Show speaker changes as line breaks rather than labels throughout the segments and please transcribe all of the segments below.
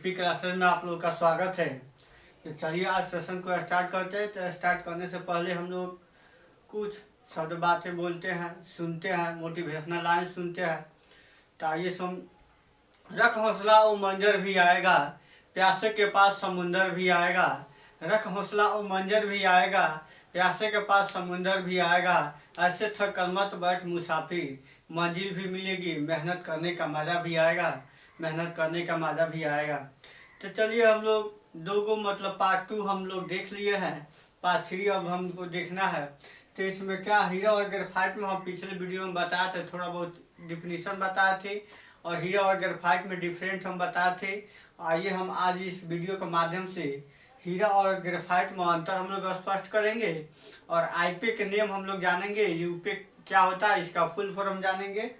AP classes में आप लोगों का स्वागत है। तो चलिए आज सेशन को स्टार्ट करते हैं। तो स्टार्ट करने से पहले हम लोग कुछ शब्द बातें बोलते हैं, सुनते हैं, मोटिवेशनल लाइन सुनते हैं। तो आइए सुन। रख हौसला वो मंजर भी आएगा, प्यासे के पास समुंदर भी आएगा। रख हौसला वो मंजर भी आएगा, प्यासे के पास समुंदर भी आएगा। ऐसे थककर मत बैठ मुसाफिर, मंजिल भी मिलेगी, मेहनत करने का मज़ा भी आएगा, मेहनत करने का मज़ा भी आएगा। तो चलिए हम लोग दो गो मतलब पार्ट 2 हम लोग देख लिए हैं। पार्ट 3 अब हमको देखना है। तो इसमें क्या हीरा और ग्रेफाइट में हम पिछले वीडियो में बताए थे, थोड़ा बहुत डिफिनीशन बताए थे और हीरा और ग्रेफाइट में डिफरेंट हम बताए थे। आइए हम आज इस वीडियो के माध्यम से हीरा और ग्रेफाइट में अंतर हम लोग स्पष्ट करेंगे और आईपी के नियम हम लोग जानेंगे। यूपी क्या होता है इसका फुल फॉर्म जानेंगे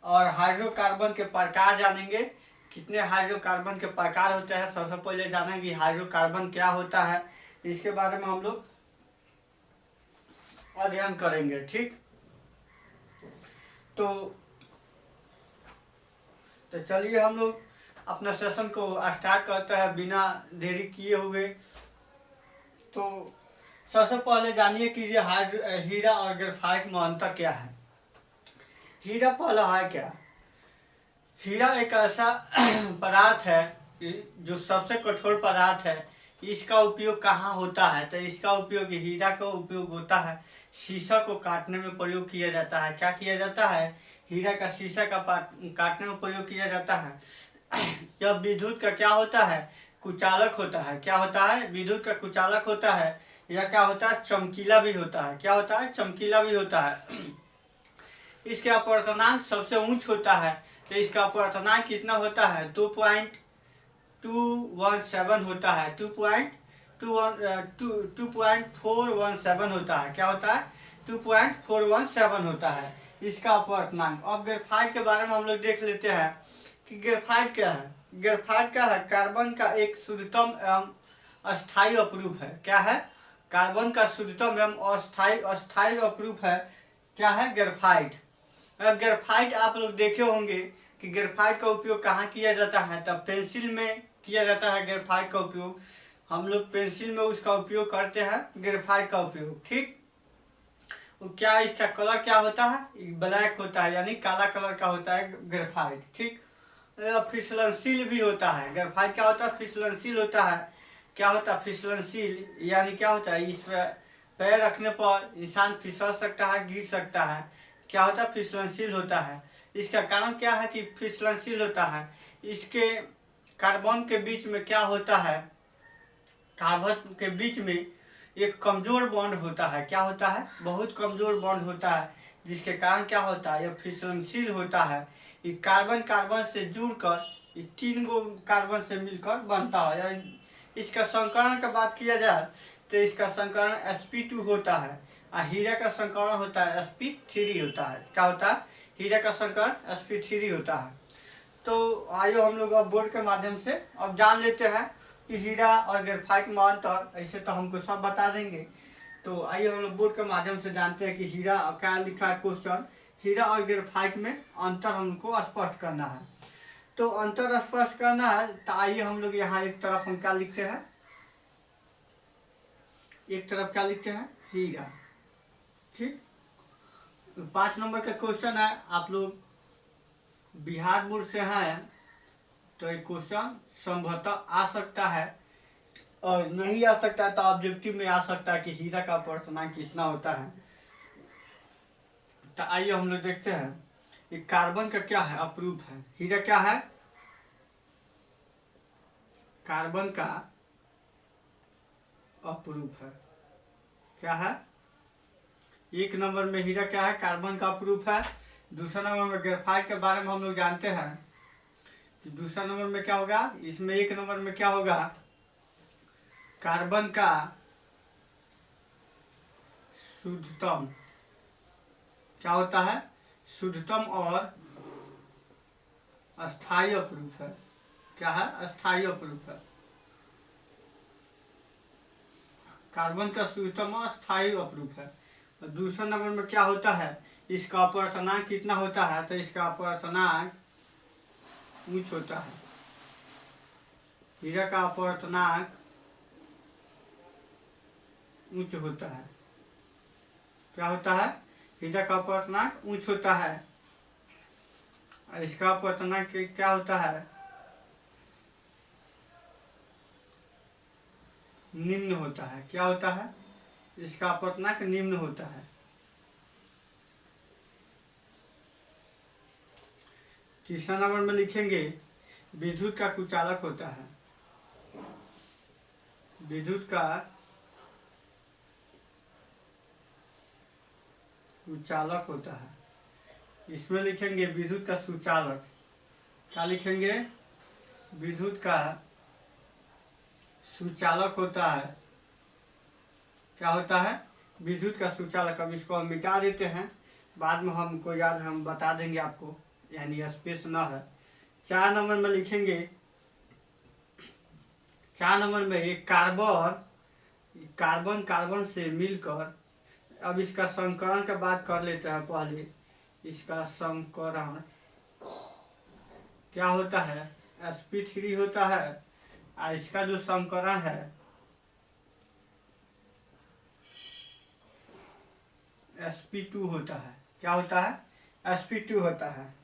और हाइड्रोकार्बन के प्रकार जानेंगे। कितने हाइड्रोकार्बन के प्रकार होते हैं सबसे पहले जानेंगे हाइड्रोकार्बन क्या होता है, इसके बारे में हम लोग अध्ययन करेंगे। ठीक, तो चलिए हम लोग अपना सेशन को स्टार्ट करते हैं बिना देरी किए हुए। तो सबसे पहले जानिए कि ये हीरा और ग्रेफाइट में अंतर क्या है। हीरा पहला है क्या, हीरा एक ऐसा पदार्थ है जो सबसे कठोर पदार्थ है। इसका उपयोग कहाँ होता है, तो इसका उपयोग हीरा का उपयोग होता है शीशा को काटने में प्रयोग किया जाता है। क्या किया जाता है, हीरा का शीशा का काटने में प्रयोग किया जाता है। यह विद्युत का क्या होता है, कुचालक होता है। क्या होता है, विद्युत का कुचालक होता है। यह क्या होता है, चमकीला भी होता है। क्या होता है, चमकीला भी होता है। इसके अपवर्तनांक सबसे ऊंच होता है। तो इसका अपवर्तनांक कितना होता है, 2.217 होता है। 2.417 होता है। क्या होता है, 2.417 होता है इसका अपवर्तनांक। अब ग्रेफाइट के बारे में हम लोग देख लेते हैं कि ग्रेफाइट क्या है। ग्रेफाइट क्या है, कार्बन का एक शुद्धतम एवं अस्थायी अपरूप है। क्या है, कार्बन का शुद्धतम एवं अस्थायी अपरूप है। क्या है, ग्रेफाइट। ग्रेफाइट आप लोग देखे होंगे कि ग्रेफाइट का उपयोग कहाँ किया जाता है, तब पेंसिल में किया जाता है। ग्रेफाइट का उपयोग हम लोग पेंसिल में उसका उपयोग करते हैं, ग्रेफाइट का उपयोग। ठीक, क्या इसका कलर क्या होता है, ब्लैक होता है, यानी काला कलर का होता है ग्रेफाइट। ठीक, फिसलनशील भी होता है। ग्रेफाइट क्या होता है, फिसलनशील होता है। क्या होता है फिसलनशील, यानी क्या होता है, इस पर पैर रखने पर इंसान फिसल सकता है, गिर सकता है। क्या होता है, फिसलनशील होता है। इसका कारण क्या है कि फिसलनशील होता है, इसके कार्बन के बीच में क्या होता है, कार्बन के बीच में एक कमजोर बॉन्ड होता है। क्या होता है, बहुत कमजोर बॉन्ड होता है, जिसके कारण क्या होता है, यह फिसलनशील होता है। ये कार्बन कार्बन से जुड़कर ये 3 गो कार्बन से मिलकर बनता है। इसका संकरण का बात किया जाए तो इसका संकरण sp2 होता है और हीरा का संकरण होता है sp3 होता है। क्या होता है, हीरा का संकरण sp3 होता है। तो आइए हम लोग अब बोर्ड के माध्यम से अब जान लेते हैं कि हीरा और ग्रेफाइट में अंतर। ऐसे तो हमको सब बता देंगे, तो आइए हम लोग बोर्ड के माध्यम से जानते हैं कि हीरा क्या लिखा है क्वेश्चन, हीरा और ग्रेफाइट में अंतर हमको स्पष्ट करना है। तो अंतर स्पष्ट करना है तो आइए हम लोग यहाँ एक तरफ हम क्या लिखते हैं, एक तरफ क्या लिखते हैं, हीरा। ठीक, 5 नंबर का क्वेश्चन है। आप लोग बिहार बोर्ड से हैं तो एक क्वेश्चन संभवतः आ सकता है और नहीं आ सकता है तो ऑब्जेक्टिव में आ सकता है कि हीरा का अपवर्तनांक कितना होता है। तो आइए हम लोग देखते हैं कि कार्बन का क्या है, अपरूप है। हीरा क्या है, कार्बन का अपरूप है। क्या है, 1 नंबर में हीरा क्या है, कार्बन का अपरूप है। दूसरा नंबर में ग्रेफाइट के बारे में हम लोग जानते हैं कि दूसरा नंबर में क्या होगा, इसमें 1 नंबर में क्या होगा, कार्बन का शुद्धतम। क्या होता है, शुद्धतम और अस्थायी अपरूप है। क्या है, अस्थायी अपरूप है। कार्बन का शुद्धतम और अस्थायी अपरूप है। और दूसरे नंबर में क्या होता है, इसका अपवर्तनांक कितना होता है, तो इसका अपवर्तनांक उच्च होता है। हीरा का अपवर्तनांक उच्च होता है। क्या होता है? हीरा का अपवर्तनांक उच्च होता है और इसका अपवर्तनांक क्या होता है? निम्न होता है। क्या होता है? इसका अपवर्तनांक निम्न होता है। तीसरा नंबर में लिखेंगे विद्युत का कुचालक होता है। विद्युत का कुचालक होता है। इसमें लिखेंगे विद्युत का सुचालक। क्या लिखेंगे? विद्युत का सुचालक होता है। क्या होता है? विद्युत का सुचालक। अब इसको हम मिटा देते हैं, बाद में हमको याद हम बता देंगे आपको, यानी स्पेस न है। 4 नंबर में लिखेंगे, 4 नंबर में एक कार्बन से मिलकर, अब इसका संकरण का बात कर लेते हैं पहले। इसका संकरण क्या होता है? sp3 होता है और इसका जो संकरण है sp2 होता है। क्या होता है? sp2 होता है।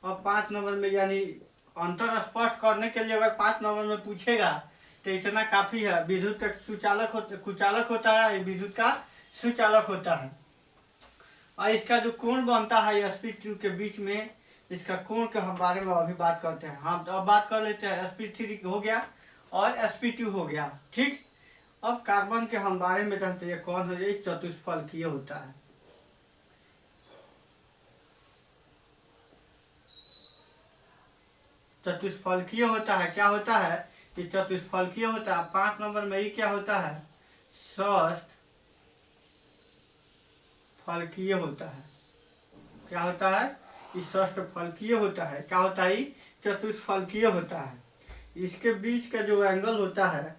अब 5 नंबर में, यानी अंतर स्पष्ट करने के लिए अगर 5 नंबर में पूछेगा तो इतना काफी है। विद्युत का कुचालक होता है, विद्युत का सुचालक होता है। और इसका जो कोण बनता है sp2 के बीच में, इसका कोण के हम बारे में अभी बात करते हैं। हम अब बात कर लेते हैं, sp3 हो गया और sp2 हो गया, ठीक। अब कार्बन के हम बारे में जानते हैं, कौन है? ये चतुष्फलकीय होता है। चतुष्फलकीय होता है। क्या होता है? ये चतुष्फलकीय होता है। 5 नंबर में ये क्या होता है? षष्ठ फलकीय होता है। क्या होता है? ये षष्ठ फलकीय होता है। क्या होता है? चतुष्फलकीय होता है। इसके बीच का जो एंगल होता है,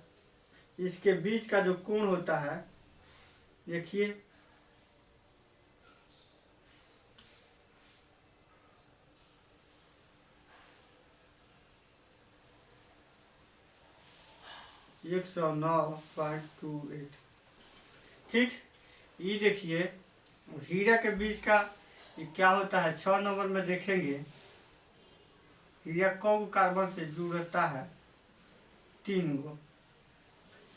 इसके बीच का जो कोण होता है, देखिए, एक 109.28, ठीक। ये देखिए हीरा के बीच का ये क्या होता है? 6 नंबर में देखेंगे, हीरा कौ कार्बन से जुड़ता है? 3 गो।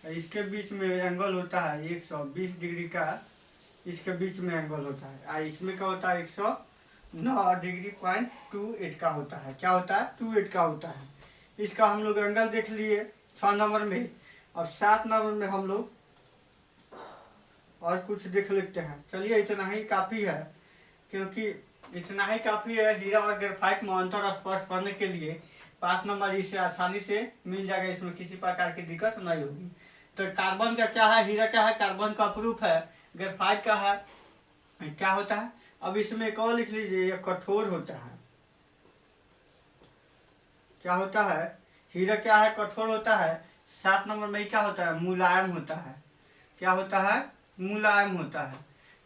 इसके बीच में एंगल होता है 120 डिग्री का, इसके बीच में एंगल होता है। और इसमें क्या होता है? 109.28 का होता है। क्या होता है? 28 का होता है। इसका हम लोग एंगल देख लिए 6 नंबर में। और 7 नंबर में हम लोग और कुछ देख लेते हैं। चलिए, इतना ही काफ़ी है, क्योंकि इतना ही काफ़ी है हीरा और ग्रेफाइट में अंतर स्पष्ट करने के लिए। 5 नंबर इसे आसानी से मिल जाएगा, इसमें किसी प्रकार की दिक्कत नहीं होगी। तो कार्बन का क्या है? हीरा क्या है? कार्बन का अपरूप है। ग्रेफाइट का है, क्या होता है? अब इसमें एक और लिख लीजिए, ये कठोर होता है। क्या होता है? हीरा क्या है? कठोर होता है। 7 नंबर में क्या होता है? मुलायम होता है। क्या होता है? मुलायम होता है।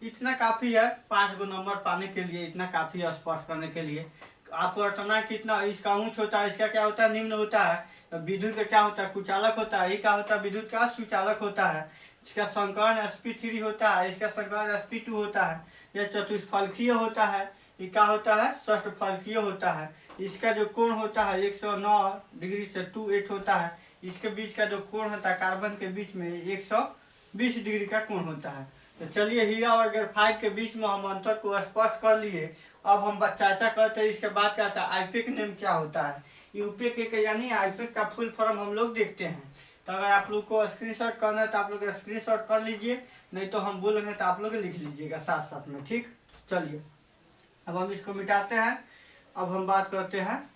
इतना काफ़ी है 5 गो नंबर पाने के लिए, इतना काफ़ी है स्पष्ट करने के लिए। अपवर्तनांक कितना? इसका उच्च होता है, इसका क्या होता है? निम्न होता है। विद्युत का क्या होता है? कुचालक होता है। ये क्या होता है? विद्युत का सुचालक होता है। इसका संकरण sp3 होता है, इसका संकरण sp2 होता है। यह चतुष्फलकीय होता है। ये क्या होता है? षष्ठफलकीय होता है। इसका जो कोण होता है 109 डिग्री से 28 होता है। इसके बीच का जो कोण होता है कार्बन के बीच में 120 डिग्री का कोण होता है। तो चलिए, हीरा और ग्रेफाइट के बीच में हम अंतर को स्पष्ट कर लिए। अब हम चर्चा करते हैं इसके बाद क्या था, आईपेक नेम क्या होता है। यूपेक यानी आईपेक का फुल फॉर्म हम लोग देखते हैं। तो अगर आप लोग को स्क्रीनशॉट करना है तो आप लोग स्क्रीनशॉट कर लीजिए, नहीं तो हम बोल रहे हैं तो आप लोग लिख लीजिएगा साथ साथ में, ठीक। चलिए, अब हम इसको मिटाते हैं। अब हम बात करते हैं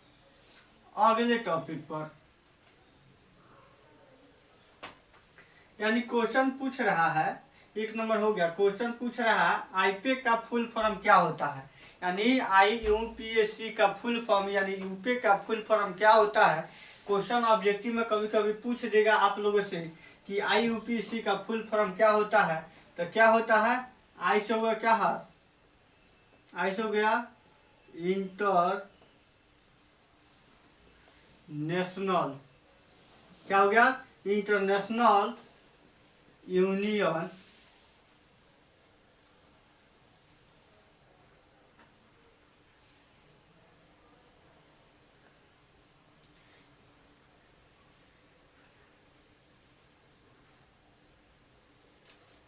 अगले टॉपिक पर, यानी क्वेश्चन पूछ रहा है, 1 नंबर हो गया। क्वेश्चन पूछ रहा है आईपेक का फुल फॉर्म क्या होता है, यानी IUPAC का फुल फॉर्म, यानी यूपेक का फुल फॉर्म क्या होता है। क्वेश्चन ऑब्जेक्टिव में कभी कभी पूछ देगा आप लोगों से कि IUPAC का फुल फॉर्म क्या होता है। तो क्या होता है? आई से हो गया क्या है? आई से हो गया इंटर नेशनल क्या हो गया, international union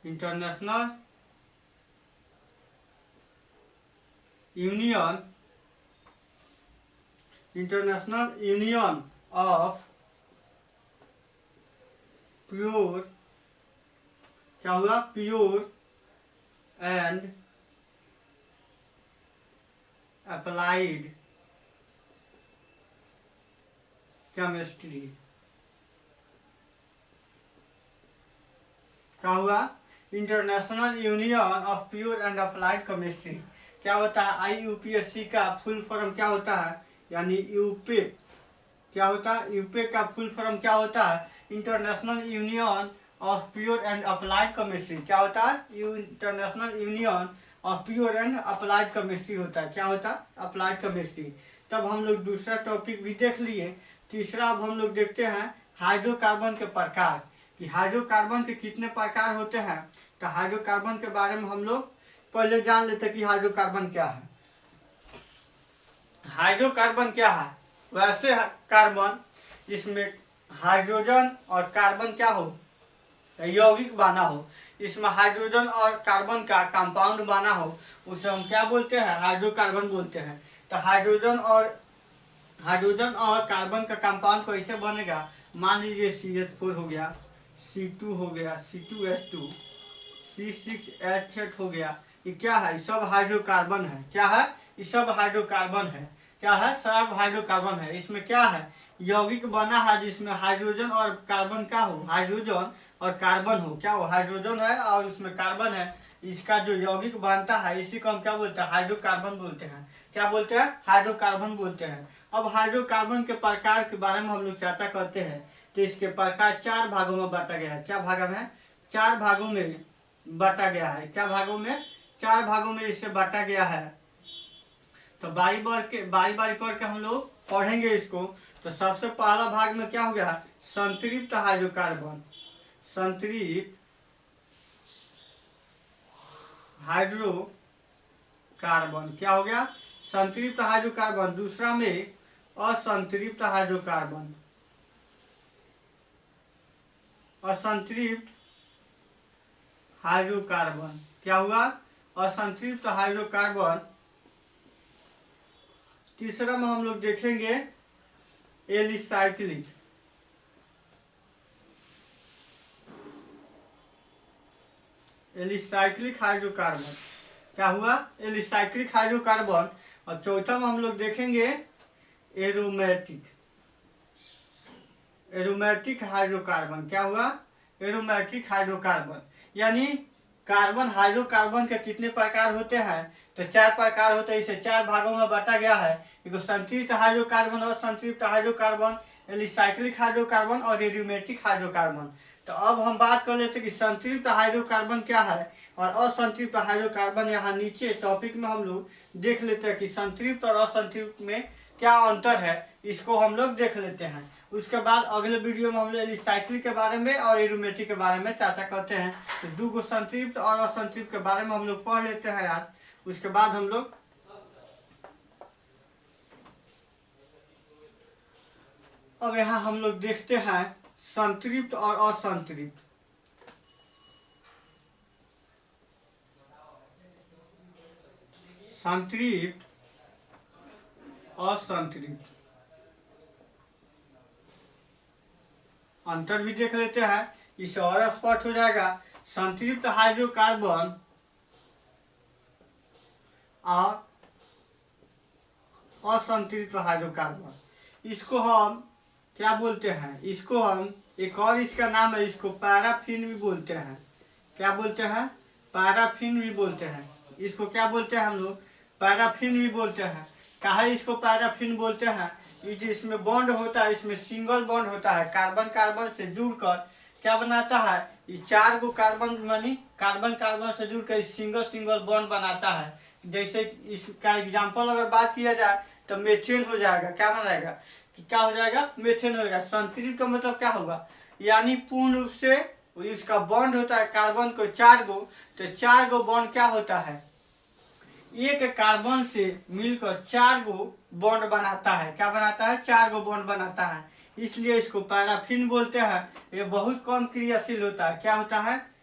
international union international union of pure, क्या हुआ, प्योर एंड अप्लाइड केमिस्ट्री, क्या हुआ, international union of pure and applied chemistry. क्या होता है, IUPAC का फुल फॉर्म क्या होता है, यानी यूपे, क्या होता है, यूपे का फुल फॉर्म क्या होता है, international union of pure and applied chemistry. क्या होता है, international union of pure and applied chemistry होता है। क्या होता है, अप्लाइड केमिस्ट्री। तब हम लोग दूसरा टॉपिक भी देख लिए। तीसरा अब हम लोग देखते हैं हाइड्रोकार्बन के प्रकार, कि हाइड्रोकार्बन के कितने प्रकार होते हैं। तो हाइड्रोकार्बन के बारे में हम लोग पहले जान लेते हैं कि हाइड्रोकार्बन क्या है। हाइड्रोकार्बन क्या है, वैसे कार्बन इसमें हाइड्रोजन और कार्बन क्या हो, यौगिक बना हो, इसमें हाइड्रोजन और कार्बन का कंपाउंड बना हो, उसे हम क्या बोलते हैं, हाइड्रोकार्बन बोलते हैं। तो हाइड्रोजन और कार्बन का कंपाउंड कैसे बनेगा, मान लीजिए CH4 हो गया, C2 हो गया, C2H2, C6H8 हो गया, ये क्या है, सब हाइड्रोकार्बन है। क्या है, ये सब हाइड्रोकार्बन है। क्या है, सब हाइड्रोकार्बन है। इसमें क्या है, यौगिक बना है जिसमें हाइड्रोजन और कार्बन का हो, हाइड्रोजन और कार्बन हो, क्या हो, हाइड्रोजन है और उसमें कार्बन है। इसका जो यौगिक बनता है इसी को हम क्या बोलते हैं, हाइड्रोकार्बन बोलते हैं। क्या बोलते हैं, हाइड्रोकार्बन बोलते हैं। अब हाइड्रोकार्बन के प्रकार के बारे में हम लोग चर्चा करते हैं। तो इसके प्रकार 4 भागों में बांटा गया है। क्या भाग में, 4 भागों में बांटा गया है। क्या भागों में, 4 भागों में इसे बांटा गया है। तो बारी बारी करके हम लोग पढ़ेंगे इसको। तो सबसे पहला भाग में क्या हो गया, संतृप्त हाइड्रोकार्बन, संतृप्त हाइड्रोकार्बन, क्या हो गया, संतृप्त हाइड्रोकार्बन। दूसरा में असंतृप्त हाइड्रोकार्बन, असंतृप्त हाइड्रोकार्बन, क्या हुआ, असंतृप्त हाइड्रोकार्बन। तीसरा में हम लोग देखेंगे एलिसाइक्लिक, एलिसाइक्लिक हाइड्रोकार्बन, क्या हुआ, एलिसाइक्लिक हाइड्रोकार्बन। और चौथा में हम लोग देखेंगे एरोमेटिक, एरोमेटिक हाइड्रोकार्बन, क्या हुआ, एरोमेटिक हाइड्रोकार्बन। यानी कार्बन, हाइड्रोकार्बन के कितने प्रकार होते हैं, तो 4 प्रकार होते हैं। इसे 4 भागों में बांटा गया है। एक संतृप्त हाइड्रोकार्बन, असंतृप्त हाइड्रोकार्बन, एलिसाइक्लिक हाइड्रोकार्बन और एरोमेटिक हाइड्रोकार्बन। तो अब हम बात कर लेते हैं कि संतृप्त हाइड्रोकार्बन क्या है और असंतृप्त हाइड्रोकार्बन। यहाँ नीचे टॉपिक में हम लोग देख लेते हैं कि संतृप्त और असंतृप्त में क्या अंतर है, इसको हम लोग देख लेते हैं। उसके बाद अगले वीडियो में हम लोग एलिसाइक्लिक के बारे में और एरोमेटिक के बारे में चर्चा करते हैं। तो 2 संतृप्त और असंतृप्त के बारे में हम लोग पढ़ लेते हैं यार। उसके बाद हम लोग अब यहाँ हम लोग देखते हैं संतृप्त और असंतृप्त। संतृप्त, असंतृप्त, अंतर भी देख लेते हैं, इससे और स्पष्ट हो जाएगा। संतृप्त हाइड्रोकार्बन और असंतृप्त हाइड्रोकार्बन, इसको हम क्या बोलते हैं, इसको हम एक और इसका नाम है, इसको पैराफिन भी बोलते हैं। क्या बोलते हैं, पैराफिन भी बोलते हैं। इसको क्या बोलते हैं हम लोग, पैराफिन भी बोलते हैं। काहे इसको पैराफिन बोलते हैं, ये जो इसमें बॉन्ड होता है, इसमें सिंगल बॉन्ड होता है, कार्बन कार्बन से जुड़कर क्या बनाता है, ये 4 गो कार्बन मानी कार्बन कार्बन से जुड़कर सिंगल सिंगल बॉन्ड बनाता है। जैसे इसका एग्जाम्पल अगर बात किया जाए तो मेथेन हो जाएगा। क्या बनाएगा कि क्या हो जाएगा, मेथेन हो जाएगा। संतृप्त का मतलब क्या होगा, यानी पूर्ण रूप से उसका बॉन्ड होता है कार्बन को 4 गो, तो 4 गो बॉन्ड क्या होता है, एक कार्बन से मिलकर 4 गो बॉन्ड बनाता है। क्या बनाता है, 4 गो बॉन्ड बनाता है, इसलिए इसको पैराफिन बोलते हैं। ये बहुत कम क्रियाशील होता है। क्या होता है,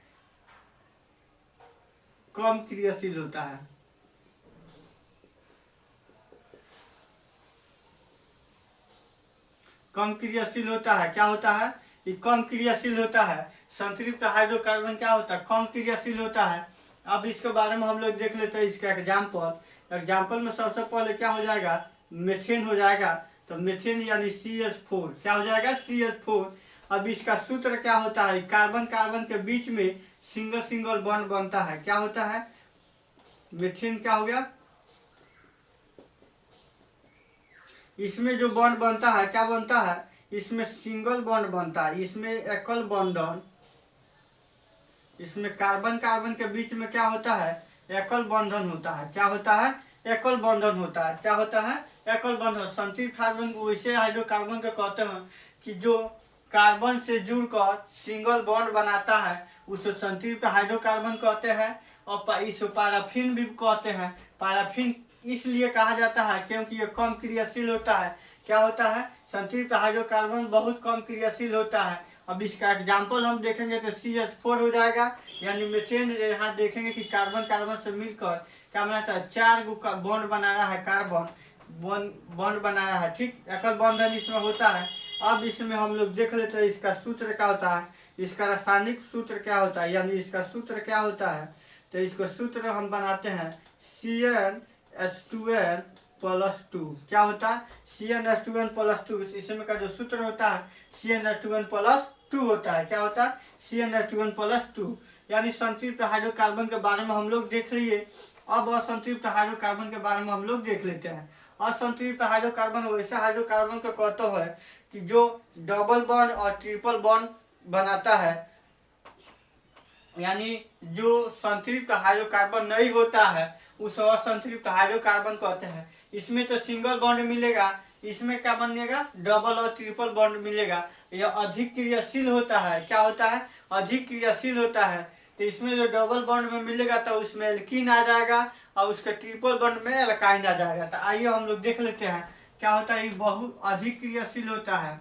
कम क्रियाशील होता है। कम क्रियाशील होता है। क्या होता है, ये कम क्रियाशील होता है। संतृप्त हाइड्रोकार्बन क्या होता है, कम क्रियाशील होता है। अब इसके बारे में हम लोग देख लेते हैं इसका एग्जाम्पल में सबसे पहले क्या हो जाएगा, मेथेन हो जाएगा। तो मेथेन यानी CH4 क्या हो जाएगा, CH4। अब इसका सूत्र क्या होता है, कार्बन कार्बन के बीच में सिंगल सिंगल बॉन्ड बनता है। क्या होता है, मेथेन क्या हो गया, इसमें जो बॉन्ड बनता है क्या बनता है, इसमें सिंगल बॉन्ड बनता है, इसमें एकल बंधन, इसमें कार्बन कार्बन के बीच में क्या होता है, एकल बंधन होता है। क्या होता है, एकल बंधन होता है। क्या होता है, एकल बंधन। संतृप्त कार्बन वैसे हाइड्रोकार्बन को कहते हैं कि जो कार्बन से जुड़कर सिंगल बॉन्ड बनाता है, उसे संतृप्त हाइड्रोकार्बन कहते हैं। और इसे पैराफिन भी कहते हैं। पैराफिन इसलिए कहा जाता है क्योंकि ये कम क्रियाशील होता है। क्या होता है, संतृप्त हाइड्रोकार्बन बहुत कम क्रियाशील होता है। अब इसका एग्जाम्पल हम देखेंगे तो CH4 हो जाएगा, यानी मेथेन। यहाँ देखेंगे कि कार्बन कार्बन से मिलकर क्या बनाता है, 4 गो बॉन्ड बना रहा है, कार्बन बॉन्ड बना रहा है। ठीक, एकल बंधन इसमें होता है। अब इसमें हम लोग देख लेते हैं इसका सूत्र क्या होता है, इसका रासायनिक सूत्र क्या होता है, यानी इसका सूत्र क्या होता है। तो इसका सूत्र हम बनाते हैं CnH2n+2। क्या होता है, CnH2n+2। इसमें का जो सूत्र होता है CnH2n+2 होता है। क्या होता है, CnH2n+2। यानी संतृप्त हाइड्रोकार्बन के बारे में हम लोग देख लिए। अब असंतृप्त हाइड्रोकार्बन के बारे में हम लोग देख लेते हैं। असंतृप्त हाइड्रोकार्बन वैसे हाइड्रोकार्बन को कहते हैं कि जो डबल बॉन्ड और ट्रिपल बॉन्ड बनाता है, यानी जो संतृप्त हाइड्रोकार्बन नहीं होता है उस असंतृप्त हाइड्रोकार्बन कहते हैं। इसमें तो सिंगल बॉन्ड मिलेगा, इसमें क्या बनेगा, डबल और ट्रिपल बॉन्ड मिलेगा। यह अधिक क्रियाशील होता है। क्या होता है, अधिक क्रियाशील होता है। तो इसमें जो डबल बॉन्ड में मिलेगा तो उसमें एल्कीन आ जाएगा और उसके ट्रिपल बॉन्ड में एल्काइन आ जाएगा। तो आइए हम लोग देख लेते हैं क्या होता है, ये बहुत अधिक क्रियाशील होता है।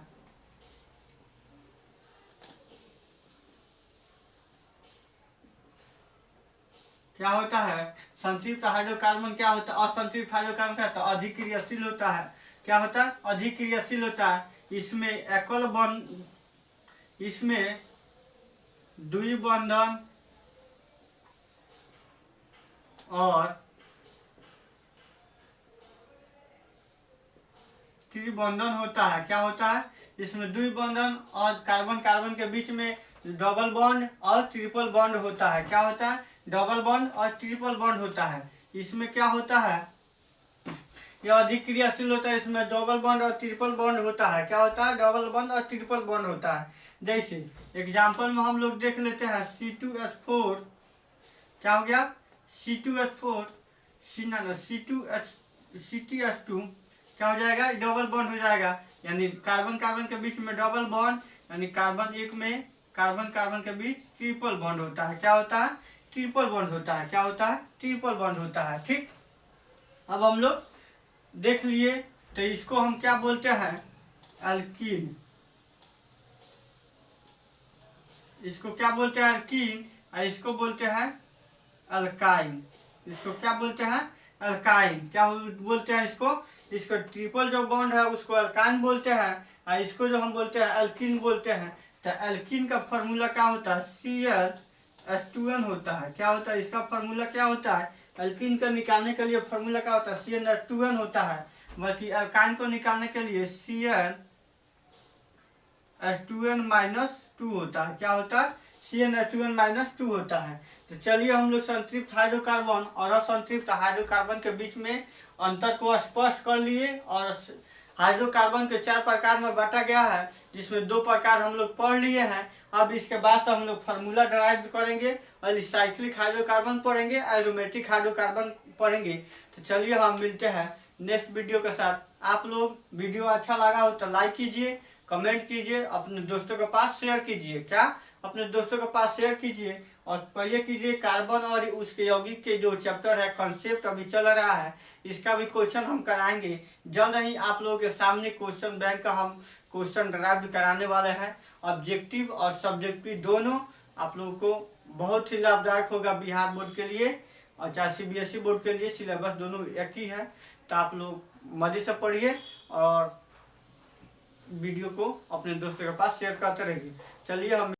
क्या होता है, संतृप्त हाइड्रोकार्बन क्या होता है, असंतृप्त हाइड्रोकार्बन क्या होता है, अधिक क्रियाशील होता है। क्या होता है, अधिक क्रियाशील होता है। इसमें एकल बॉन्ड, इसमें द्विबंधन और त्रिबंधन होता है। क्या होता है, इसमें द्विबंधन और कार्बन कार्बन के बीच में डबल बॉन्ड और ट्रिपल बॉन्ड होता है। क्या होता है, डबल बॉन्ड और ट्रिपल बॉन्ड होता है। इसमें क्या होता है, यह अधिक क्रियाशील होता है। इसमें डबल बॉन्ड और ट्रिपल बॉन्ड होता है। क्या होता है, डबल बॉन्ड और ट्रिपल बॉन्ड होता है। जैसे एग्जाम्पल में हम लोग देख लेते हैं C2H4। क्या हो गया, C2H4 C2H2 क्या हो जाएगा, डबल बॉन्ड हो जाएगा। यानी कार्बन कार्बन के बीच में डबल बॉन्ड, यानी कार्बन एक में कार्बन कार्बन के बीच ट्रिपल बॉन्ड होता है। क्या होता है, ट्रिपल बॉन्ड होता है। क्या होता है, ट्रिपल बॉन्ड होता है। ठीक, अब हम लोग देख लिए। तो इसको हम क्या बोलते हैं, एल्कीन। इसको क्या बोलते हैं, एल्कीन। और इसको बोलते हैं अल्काइन। इसको क्या बोलते हैं, अल्काइन। क्या बोलते हैं इसको, इसको ट्रिपल जो बॉन्ड है उसको अल्काइन बोलते हैं और इसको जो हम बोलते हैं एल्कीन बोलते हैं। तो एल्कीन का फॉर्मूला क्या होता है, CnH2n होता है। क्या होता है, इसका फॉर्मूला क्या होता है, एल्कीन को निकालने के लिए फॉर्मूला क्या होता है, CnH2n होता है। बल्कि अल्काइन को निकालने के लिए CnH2n-2 होता है। क्या होता है, CnH2n-2 होता है। तो चलिए हम लोग संतृप्त हाइड्रोकार्बन और असंतृप्त हाइड्रोकार्बन के बीच में अंतर को स्पष्ट कर लिए। और हाइड्रोकार्बन के 4 प्रकार में बांटा गया है, जिसमें 2 प्रकार हम लोग पढ़ लिए हैं। अब इसके बाद से हम लोग फार्मूला डराइव करेंगे और साइक्लिक हाइड्रोकार्बन पढ़ेंगे, एरोमेटिक हाइड्रोकार्बन पढ़ेंगे। तो चलिए हम मिलते हैं नेक्स्ट वीडियो के साथ। आप लोग वीडियो अच्छा लगा हो तो लाइक कीजिए, कमेंट कीजिए, अपने दोस्तों के पास शेयर कीजिए। क्या अपने दोस्तों के पास शेयर कीजिए और पढ़िए कीजिए। कार्बन और उसके यौगिक के जो चैप्टर है, कॉन्सेप्ट अभी चल रहा है, इसका भी क्वेश्चन हम कराएंगे जल्द ही। आप लोगों के सामने क्वेश्चन बैंक का हम क्वेश्चन ड्राइव कराने वाले हैं। ऑब्जेक्टिव और सब्जेक्टिव दोनों आप लोगों को बहुत ही लाभदायक होगा बिहार बोर्ड के लिए और चाहे सीबीएसई बोर्ड के लिए। सिलेबस दोनों एक ही है, तो आप लोग मजे से पढ़िए और वीडियो को अपने दोस्तों के पास शेयर करते रहिए। चलिए हम